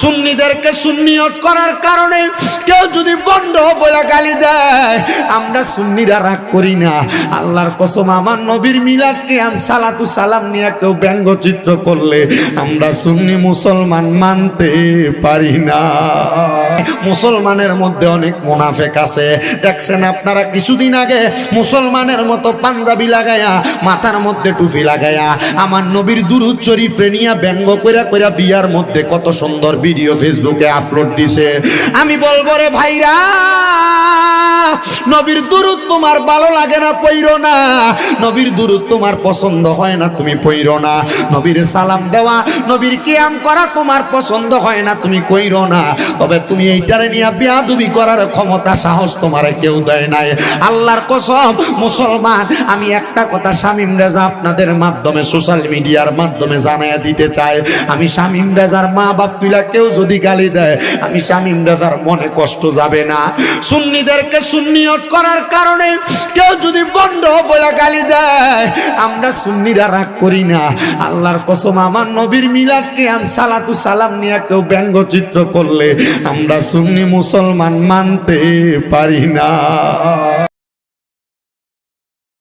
সুন্নিদেরকে সুন্নিয়ত করার কারণে কেউ যদি বন্ধ বলে গালি দেয়, আমরা সুন্নিরা রাগ করি না। আল্লাহর কসম, আমার নবীর মিলাদকে সালাতু সালাম নিয়ে কেউ ব্যঙ্গচিত্র করলে আমরা সুন্নি মুসলমান মানতে পারি না। মুসলমানের মধ্যে অনেক মুনাফিক আছে। দেখছেন আপনারা কিছুদিন আগে মুসলমানের মতো পাঞ্জাবি লাগায়া, মাথার মধ্যে টুপি লাগায়া, আমার নবীর দুরূদ শরীফ নিয়া ব্যঙ্গ কইরা কইরা বিয়ার মধ্যে কত সুন্দর ভিডিও ফেসবুকে আপলোড দিছে। আমি বলবো রে ভাইরা, নবীর দুরূদ তোমার ভালো লাগে না, পইরো না। নবীর দুরূদ তোমার পছন্দ হয় না, তুমি পইরো না। নবীর সালাম দেওয়া, নবীর কিয়াম করা তোমার পছন্দ হয় না, তুমি কইরো না। তবে তুমি এইটারে নিয়ে বেয়াদবি করার ক্ষমতা, সাহস তোমারে কেউ দেয় নাই। আল্লাহর কসম মুসলমান, আমি একটা কথা শামীম রেজা আপনাদের মাধ্যমে, সোশ্যাল মিডিয়ার মাধ্যমে জানাইয়া দিতে চাই। আমি শামীম রেজার মা বাপ তুইলা কেউ যদি গালি দেয়, আমি শামীম রেজার মনে কষ্ট যাবে না। সুন্নিদেরকে সুন্নিয়ত করার কারণে কেউ যদি বন্ধ বলে গালি দেয়, আমরা সুন্নিরা রাগ করি না। আল্লাহর কসম, আমার নবীর মিলাদকে সালাতু সালাম নিয়ে কেউ ব্যঙ্গচিত্র করলে আমরা সুন্নি মুসলমান মানতে পারি না।